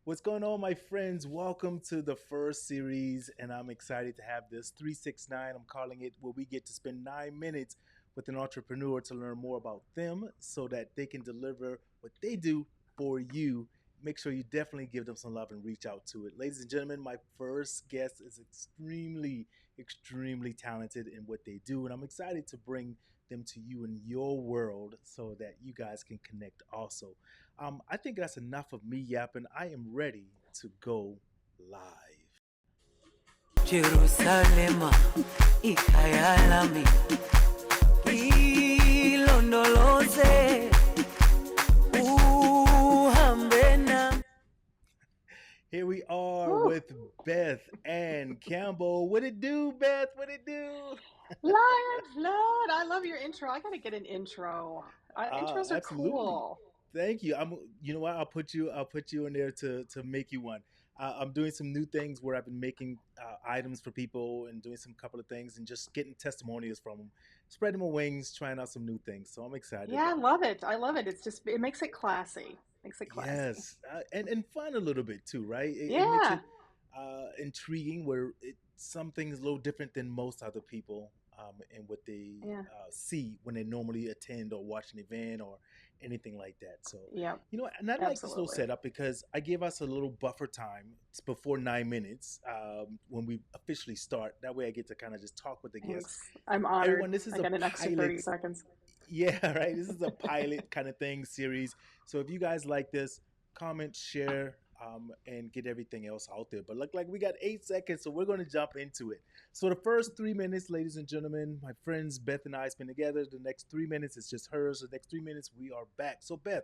What's going on, my friends? Welcome to the first series, and I'm excited to have this 369. I'm calling it where we get to spend 9 minutes with an entrepreneur to learn more about them so that they can deliver what they do for you. Make sure you definitely give them some love and reach out to it. Ladies and gentlemen, my first guest is extremely talented in what they do, and I'm excited to bring them to you in your world so that you guys can connect also. I think that's enough of me yapping. I am ready to go live. Jerusalema ikhayalami ilondoloze uhambe nami. Here we are Whew. with Beth and Campbell. What it do, Beth? What it do? Lion Flood, I love your intro. I gotta get an intro. Intros are Absolutely. cool. Thank you. I'm. You know what? I'll put you in there to make you one. I'm doing some new things where I've been making items for people and doing some couple of things and just getting testimonials from them, spreading my wings, trying out some new things. So I'm excited Yeah, I about it. love it. I love it. It makes it classy. Makes it classy. Yes, and fun a little bit too, right? It makes Yeah, it intriguing where some things a little different than most other people and what they yeah, see when they normally attend or watch an event or anything like that. So, yeah, you know, and I like this little absolutely. setup because I give us a little buffer time before 9 minutes when we officially start. That way, I get to kind of just talk with the guests. Thanks. I'm honored. Everyone, this is I a got an extra 30 pilot. seconds. Yeah, right. This is a pilot kind of thing series. So if you guys like this, comment, share, and get everything else out there. But look like we got 8 seconds, so we're going to jump into it. So the first 3 minutes, ladies and gentlemen, my friends Beth and I spend together. The next 3 minutes is just hers. The next 3 minutes we are back. So Beth,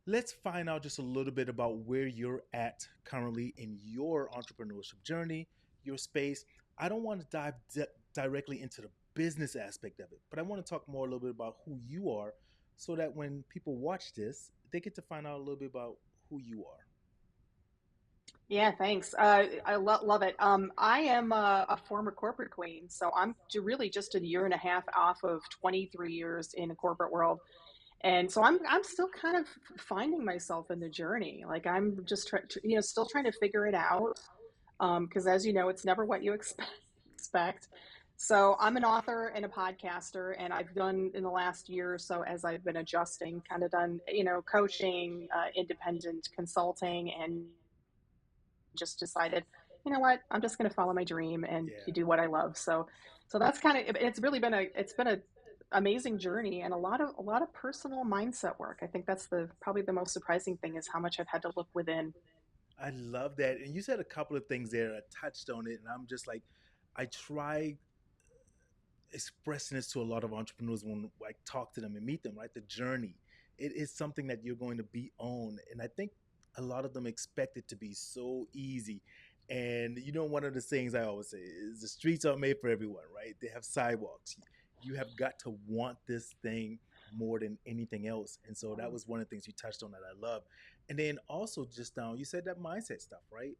let's find out just a little bit about where you're at currently in your entrepreneurship journey, your space. I don't want to dive directly into the business aspect of it, but I want to talk more a little bit about who you are so that when people watch this, they get to find out a little bit about who you are. Yeah, thanks. Love it. I am a former corporate queen, so really just a year and a half off of 23 years in the corporate world. And so I'm still kind of finding myself in the journey. Like I'm just still trying to figure it out. Because as you know, it's never what you expect. So I'm an author and a podcaster, and I've done in the last year or so as I've been adjusting, kind of done, coaching, independent consulting, and just decided, you know what, I'm just going to follow my dream and Yeah. do what I love. So that's kind of, it's really been a amazing journey and a lot of personal mindset work. I think that's the probably the most surprising thing is how much I've had to look within. I love that. And you said a couple of things there. I touched on it, and I'm just like, I try expressing this to a lot of entrepreneurs when I talk to them and meet them, right? The journey. It is something that you're going to be on. And I think a lot of them expect it to be so easy. And you know, one of the things I always say is the streets are made for everyone, right? They have sidewalks. You have got to want this thing more than anything else. And so that Um, was one of the things you touched on that I love. And then also just now, you said that mindset stuff, right?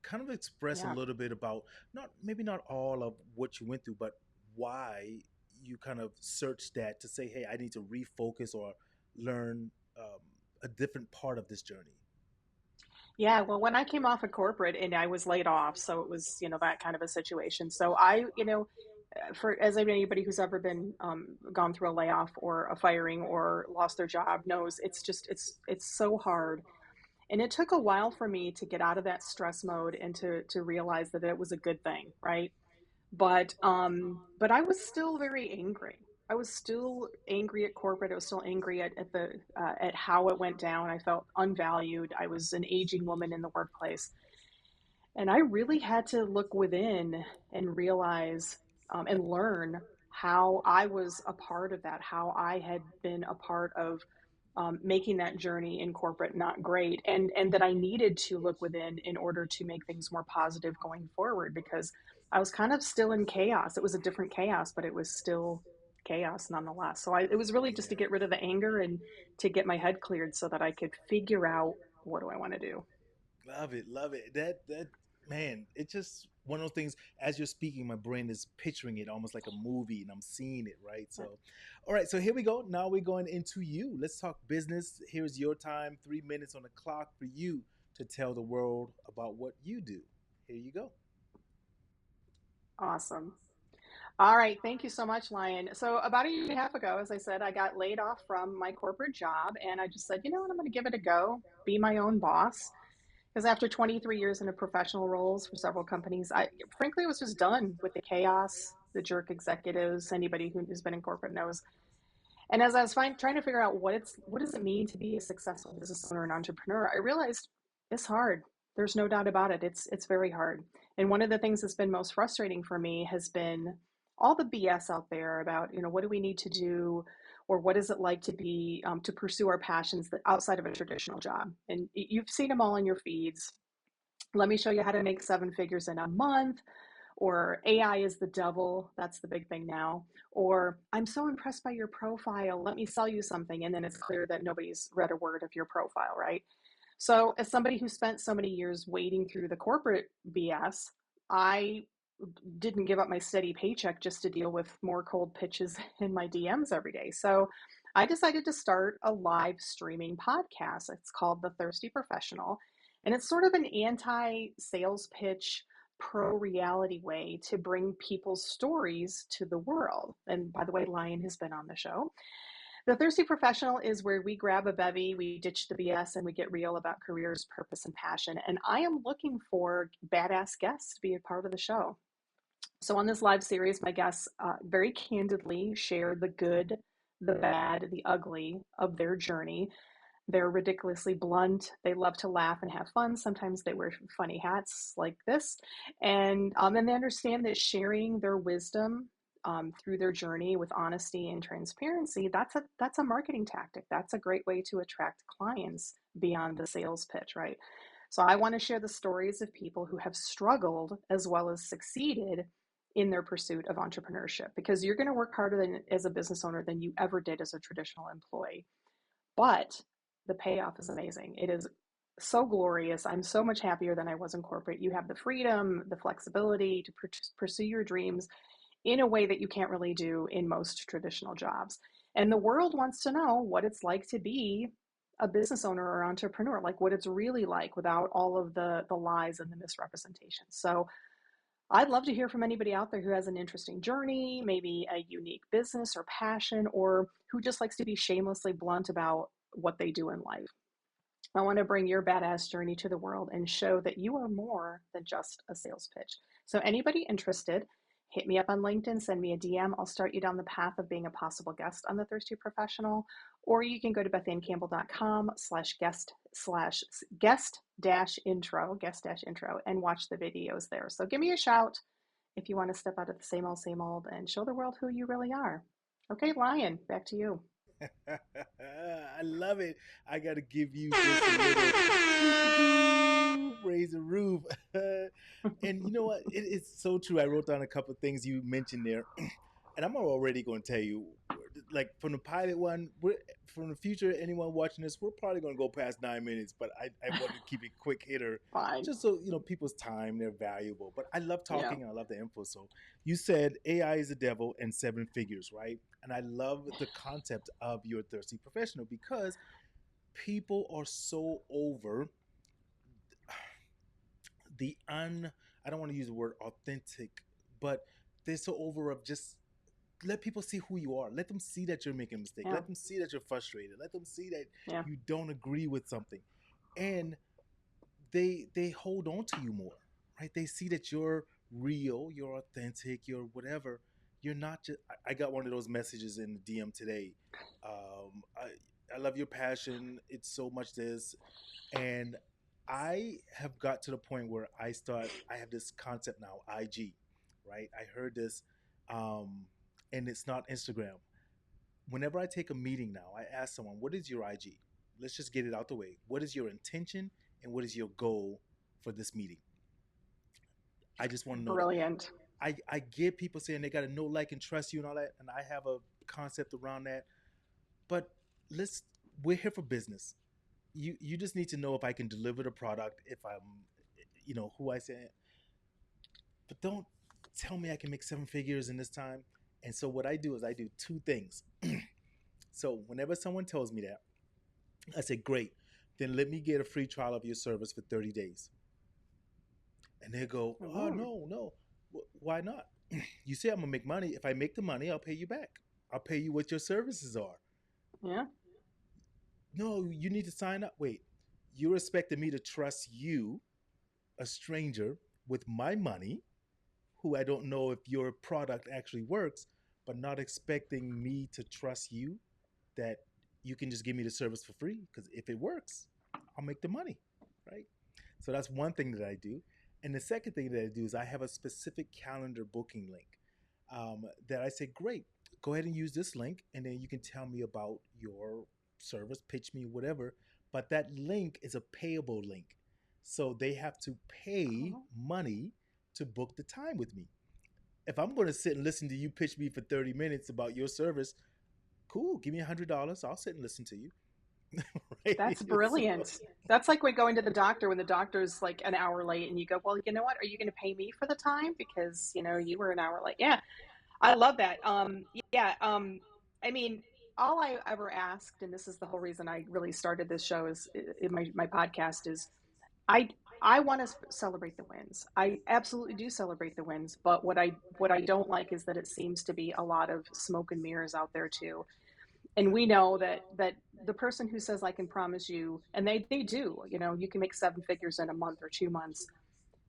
Kind of express a yeah. little bit about not maybe not all of what you went through, but why you kind of searched that to say, hey, I need to refocus or learn a different part of this journey. Yeah, well, when I came off of corporate and I was laid off, so it was, that kind of a situation. So for as anybody who's ever been gone through a layoff or a firing or lost their job knows, it's so hard. And it took a while for me to get out of that stress mode and to realize that it was a good thing, right? But I was still very angry. I was still angry at corporate. I was still angry at how it went down. I felt unvalued. I was an aging woman in the workplace, and I really had to look within and realize and learn how I was a part of that, how I had been a part of making that journey in corporate not great, and that I needed to look within in order to make things more positive going forward because I was kind of still in chaos. It was a different chaos, but it was still chaos nonetheless. So it was really just to Yeah. get rid of the anger and to get my head cleared so that I could figure out what do I want to do. Love it, love it. That man, it's just one of those things. As you're speaking, my brain is picturing it almost like a movie, and I'm seeing it, right? So, all right. So here we go. Now we're going into you. Let's talk business. Here's your time. 3 minutes on the clock for you to tell the world about what you do. Here you go. Awesome. All right. Thank you so much, Lion. So, about a year and a half ago, as I said, I got laid off from my corporate job. And I just said, you know what? I'm going to give it a go, be my own boss. Because after 23 years in a professional roles for several companies, I frankly was just done with the chaos, the jerk executives. Anybody who's been in corporate knows. And as I was trying to figure out what does it mean to be a successful business owner and entrepreneur, I realized it's hard. There's no doubt about it. It's very hard. And one of the things that's been most frustrating for me has been all the BS out there about, what do we need to do, or what is it like to be to pursue our passions that outside of a traditional job. And you've seen them all in your feeds. Let me show you how to make seven figures in a month, or AI is the devil. That's the big thing now. Or I'm so impressed by your profile. Let me sell you something. And then it's clear that nobody's read a word of your profile, right? So, as somebody who spent so many years wading through the corporate BS, I didn't give up my steady paycheck just to deal with more cold pitches in my DMs every day. So, I decided to start a live streaming podcast. It's called The Thirsty Professional. And it's sort of an anti sales pitch, pro reality way to bring people's stories to the world. And by the way, Lion has been on the show. The Thirsty Professional is where we grab a bevy, we ditch the BS, and we get real about careers, purpose, and passion. And I am looking for badass guests to be a part of the show. So, on this live series, my guests very candidly share the good, the bad, the ugly of their journey. They're ridiculously blunt. They love to laugh and have fun. Sometimes they wear funny hats like this. And they understand that sharing their wisdom through their journey with honesty and transparency, that's a marketing tactic. That's a great way to attract clients beyond the sales pitch, right? So I want to share the stories of people who have struggled as well as succeeded in their pursuit of entrepreneurship, because you're going to work harder as a business owner than you ever did as a traditional employee. But the payoff is amazing. It is so glorious. I'm so much happier than I was in corporate. You have the freedom, the flexibility to pursue your dreams in a way that you can't really do in most traditional jobs. And the world wants to know what it's like to be a business owner or entrepreneur, like what it's really like without all of the lies and the misrepresentation. So I'd love to hear from anybody out there who has an interesting journey, maybe a unique business or passion, or who just likes to be shamelessly blunt about what they do in life. I want to bring your badass journey to the world and show that you are more than just a sales pitch. So, anybody interested, hit me up on LinkedIn, send me a DM. I'll start you down the path of being a possible guest on The Thirsty Professional. Or you can go to bethancampbell.com/guest dash intro and watch the videos there. So, give me a shout if you want to step out of the same old and show the world who you really are. Okay, Lion, back to you. I love it. I got to give you just a little raise the roof. And you know what? It's so true. I wrote down a couple of things you mentioned there. And I'm already going to tell you, like from the pilot one, from the future, anyone watching this, we're probably going to go past 9 minutes, but I want to keep it quick hitter. Fine. Just so, people's time, they're valuable. But I love talking Yeah. and I love the info. So you said AI is the devil and seven figures, right? And I love the concept of your thirsty professional, because people are so over I don't want to use the word authentic, but they're so over of just let people see who you are. Let them see that you're making a mistake. Yeah. Let them see that you're frustrated. Let them see that Yeah. you don't agree with something. And they hold on to you more, right? They see that you're real, you're authentic, you're whatever. You're not just. I got one of those messages in the DM today. I love your passion. It's so much this, and I have got to the point where I have this concept now, IG, right? I heard this, and it's not Instagram. Whenever I take a meeting now, I ask someone, what is your IG? Let's just get it out the way. What is your intention and what is your goal for this meeting? I just want to know that. Brilliant. I get people saying they got to know, like, and trust you and all that, and I have a concept around that. But we're here for business. You just need to know if I can deliver the product, if I'm, who I say. But don't tell me I can make seven figures in this time. And so what I do is I do two things. So whenever someone tells me that, I say, great. then let me get a free trial of your service for 30 days. And they go, oh, Mm, no, no. Why not? You say I'm going to make money. If I make the money, I'll pay you back. I'll pay you what your services are. yeah. No, you need to sign up. Wait, you're expecting me to trust you, a stranger, with my money, who I don't know if your product actually works, but not expecting me to trust you that you can just give me the service for free? Because if it works, I'll make the money, right? So that's one thing that I do. And the second thing that I do is I have a specific calendar booking link that I say, great, go ahead and use this link, and then you can tell me about your service, pitch me, whatever. But that link is a payable link. So they have to pay Oh, money to book the time with me. If I'm going to sit and listen to you pitch me for 30 minutes about your service, cool, give me $100. I'll sit and listen to you. Right? that's So, brilliant. That's like when going to the doctor when the doctor's like an hour late and you go, well, you know what? Are you going to pay me for the time because you were an hour late? Yeah, I love that. Yeah. I mean, all I ever asked, and this is the whole reason I really started this show is in my podcast is I I want to celebrate the wins. I absolutely do celebrate the wins, but what I don't like is that it seems to be a lot of smoke and mirrors out there too. And we know that the person who says I can promise you, and they do, you can make seven figures in a month or 2 months.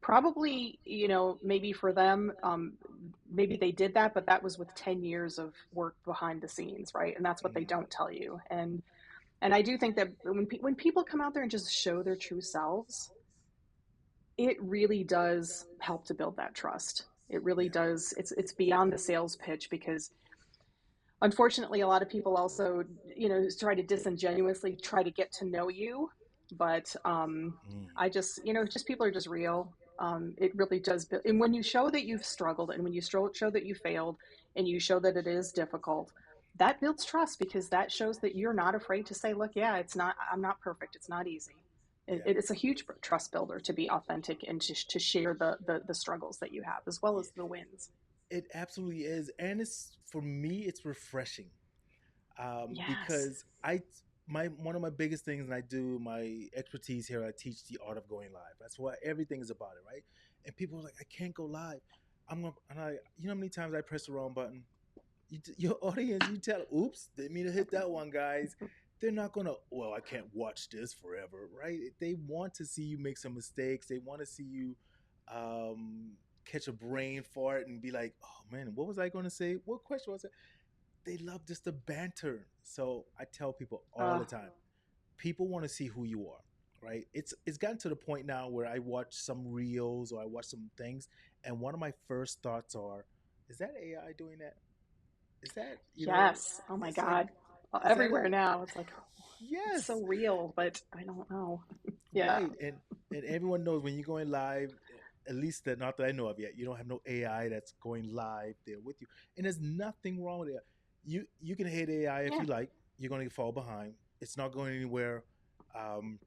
Probably, maybe for them, maybe they did that, but that was with 10 years of work behind the scenes, right? And that's what they mm, don't tell you. And I do think that when people come out there and just show their true selves, it really does help to build that trust. It really yeah. does. It's beyond the sales pitch because unfortunately a lot of people also, try to disingenuously try to get to know you, but Mm, I just, just people are just real. It really does. And when you show that you've struggled and when you show that you failed and you show that it is difficult, that builds trust because that shows that you're not afraid to say, look, yeah, I'm not perfect. It's not easy. yeah. It's a huge trust builder to be authentic and to share the struggles that you have as well Yeah. as the wins. It absolutely is. And it's, for me, it's refreshing Yes. because my one of my biggest things, and I do my expertise here. I teach the art of going live. That's what everything is about, it, right? And people are like, I can't go live. I'm gonna, and you know how many times I press the wrong button? Your audience, you tell, oops, didn't mean to hit that one, guys. They're not gonna, well, I can't watch this forever, right? They want to see you make some mistakes. They want to see you um, catch a brain fart and be like, oh man, what was I going to say? What question was it? They love just the banter. So I tell people all Uh, the time, people want to see who you are, right? It's gotten to the point now where I watch some reels or I watch some things, and one of my first thoughts are, is that AI doing that? Is that, yes. Oh my it's like, God. is that Everywhere it? now. It's like, it's so Yes, real, but I don't know. Yeah. right. And everyone knows when you're going live, at least that, not that I know of yet, you don't have no AI that's going live there with you, and there's nothing wrong with it. You can hate AI if Yeah. you like. You're going to fall behind. It's not going anywhere. Um,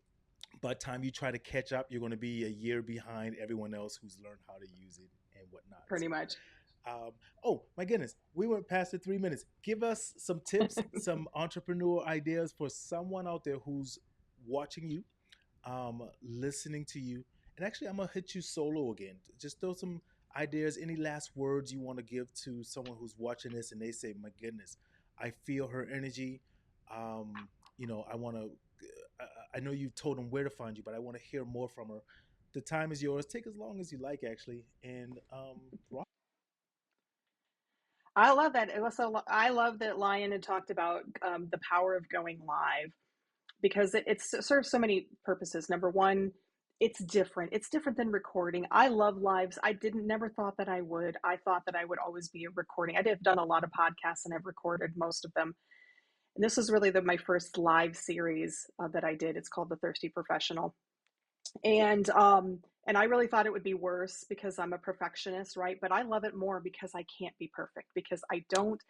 by the time you try to catch up, you're going to be a year behind everyone else who's learned how to use it and whatnot. Pretty So much. oh my goodness, we went past the 3 minutes. Give us some tips, some entrepreneur ideas for someone out there who's watching you, listening to you. And actually, I'm gonna hit you solo again. Just throw some ideas. Any last words you want to give to someone who's watching this, and they say, "My goodness, I feel her energy." I want to. I know you've told them where to find you, but I want to hear more from her. The time is yours. Take as long as you like, actually, and I love that. It was so, I love that Lion had talked about the power of going live because it serves so many purposes. Number one, it's different. It's different than recording. I love lives. I didn't never thought that I would. I thought that I would always be a recording. I have done a lot of podcasts and I've recorded most of them. And this was really my first live series that I did. It's called The Thirsty Professional. And I really thought it would be worse because I'm a perfectionist, right? But I love it more because I can't be perfect because I don't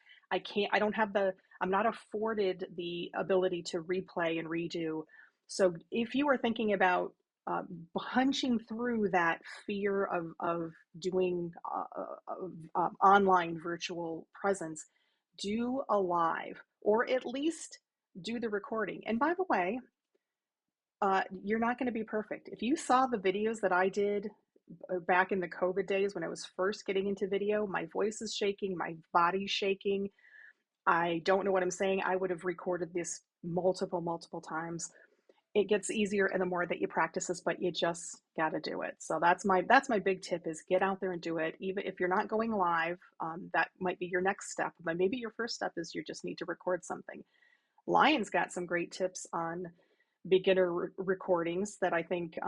have I'm not afforded the ability to replay and redo. So if you are thinking about punching through that fear of doing online virtual presence, do a live or at least do the recording. And by the way, You're not going to be perfect. If you saw the videos that I did back in the COVID days when I was first getting into video, my voice is shaking, my body's shaking. I don't know what I'm saying. I would have recorded this multiple times. It gets easier and the more that you practice this, but you just got to do it. So that's my big tip is get out there and do it. Even if you're not going live, that might be your next step. But maybe your first step is you just need to record something. Lion's got some great tips on beginner recordings that I think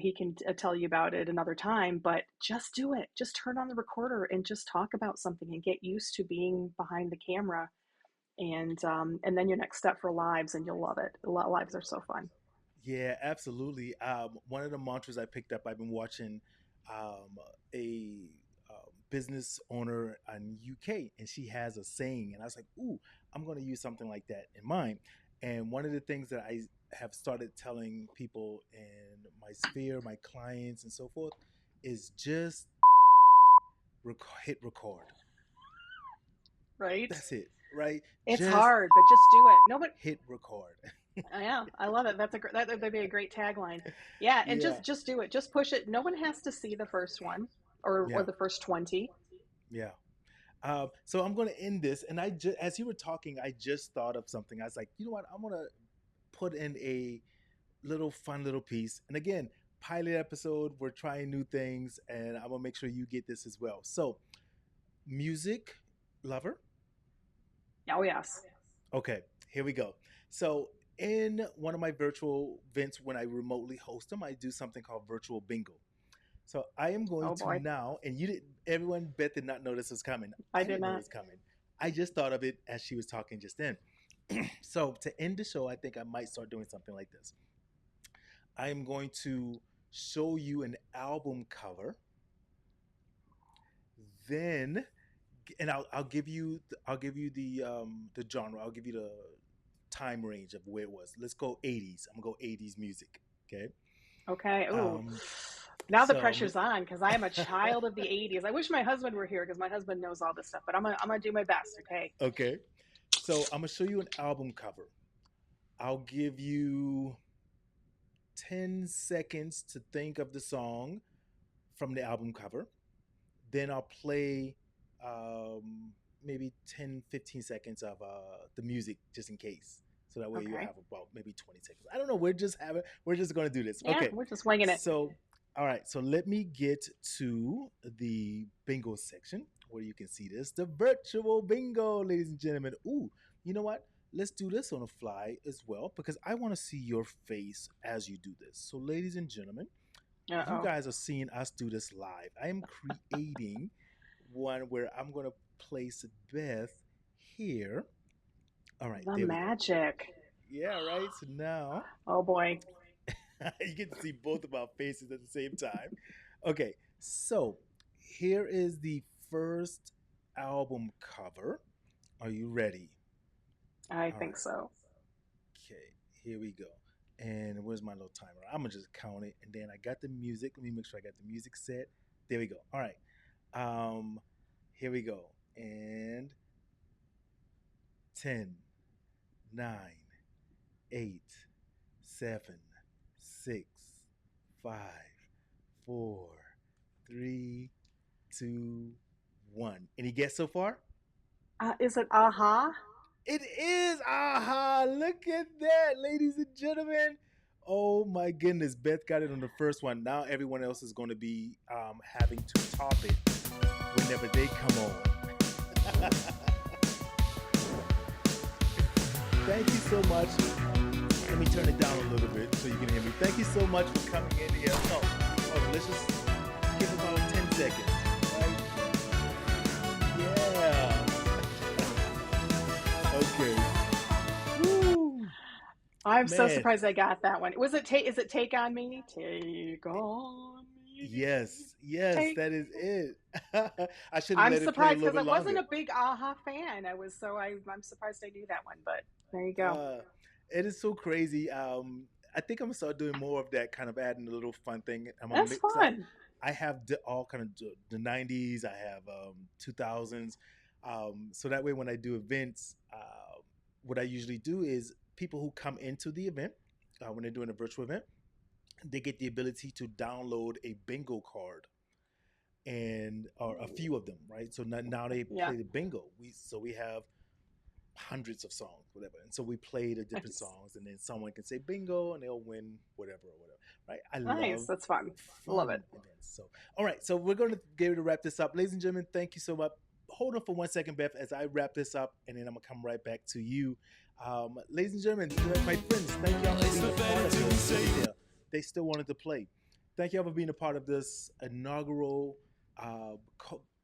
he can tell you about it another time, but just do it. Just turn on the recorder and just talk about something and get used to being behind the camera, and then your next step for lives, and you'll love it. Lives are so fun. Yeah, absolutely. One of the mantras I picked up, I've been watching a business owner in UK, and she has a saying, and I was like, "Ooh, I'm going to use something like that in mine." And one of the things that I have started telling people in my sphere, my clients, and so forth, is just hit record. Right? That's it, right? It's Just hard, but just do it. Nobody. hit record. Yeah, I love it. That'd be a great tagline. Yeah, and Yeah, just do it. Just push it. No one has to see the first one or yeah, the first 20. yeah. So I'm going to end this, and as you were talking, I just thought of something. I was like, you know what? I'm going to put in a fun little piece. And again, pilot episode. We're trying new things, and I'm gonna make sure you get this as well. So, music lover. Oh yes. Okay, here we go. So, in one of my virtual events, when I remotely host them, I do something called virtual bingo. So I am going Oh to boy. now, and everyone bet did not know this was coming. I I did didn't know it not. was coming. I just thought of it as she was talking just then. So to end the show, I think I might start doing something like this. I am going to show you an album cover, then, and I'll give you the genre. I'll give you the time range of where it was. Let's go 80s. I'm gonna go 80s music. Okay. Okay. Ooh. Um, Now the so pressure's on because I am a child of the 80s. I wish my husband were here because my husband knows all this stuff, but I'm gonna do my best, okay? okay. So I'm gonna show you an album cover. I'll give you 10 seconds to think of the song from the album cover. Then I'll play maybe 10, 15 seconds of the music just in case. So that way you Okay. have about maybe 20 seconds. I don't know. We're just going to do this. Yeah, Okay. we're just winging it. So, all right. So let me get to the bingo section where you can see this. The virtual bingo, ladies and gentlemen. Ooh, you know what? Let's do this on the fly as well because I want to see your face as you do this. So, ladies and gentlemen, you Uh-oh. guys are seeing us do this live. I am creating one where I'm going to place Beth here. All right, The there we go. magic. Yeah, right. So now Oh boy. you get to see both of our faces at the same time. Okay, so here is the first album cover. Are you ready? I All think right. so. Okay, here we go. And where's my little timer? I'm gonna just count it, and then I got the music. Let me make sure I got the music set. There we go. All right. Um, here we go. And 10, 9, 8, 7, 6, 5, 4, 3, 2, 1. Any guess so far? Is it aha? It is aha! Look at that, ladies and gentlemen. Oh my goodness, Beth got it on the first one. Now everyone else is going to be having to top it whenever they come on. Thank you so much. Let me turn it down a little bit so you can hear me. Thank you so much for coming in here. Let's just give about 10 seconds. Right? Yeah. Okay. Woo. I'm so Man. surprised I got that one. Is it Take On Me? Take on me. Yes, Take. that is it. I should have I'm let it play a surprised little because I bit wasn't longer. a big aha fan. I'm surprised I knew that one, but there you go. Uh, it is so crazy. I think I'm gonna start doing more of that, kind of adding a little fun thing. I'm gonna That's mix. fun. I have all kind of the '90s. I have 2000s. So that way, when I do events, what I usually do is people who come into the event, when they're doing a virtual event, they get the ability to download a bingo card and or a few of them, right? So now they Yeah. play the bingo. We have hundreds of songs, whatever, and so we play the different Nice. songs, and then someone can say bingo, and they'll win whatever or whatever, right? I Nice. love That's fun. Love fun it. events. So, all right, so we're going to get ready to wrap this up, ladies and gentlemen. Thank you so much. Hold on for 1 second, Beth, as I wrap this up, and then I'm gonna come right back to you, ladies and gentlemen, my friends. Thank y'all for being a part of this. They still wanted to play. Thank y'all for being a part of this inaugural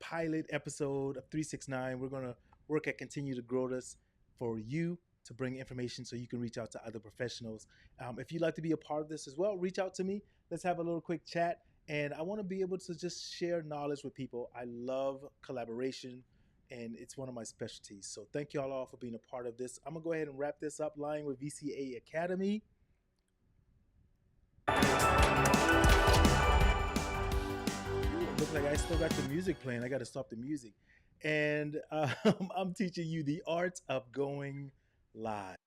pilot episode of 369. We're gonna work at continue to grow this for you to bring information so you can reach out to other professionals. If you'd like to be a part of this as well, reach out to me. Let's have a little quick chat. And I want to be able to just share knowledge with people. I love collaboration, and it's one of my specialties. So thank you all for being a part of this. I'm going to go ahead and wrap this up, lying with VCA Academy. Looks like I still got the music playing. I got to stop the music. And I'm teaching you the art of going live.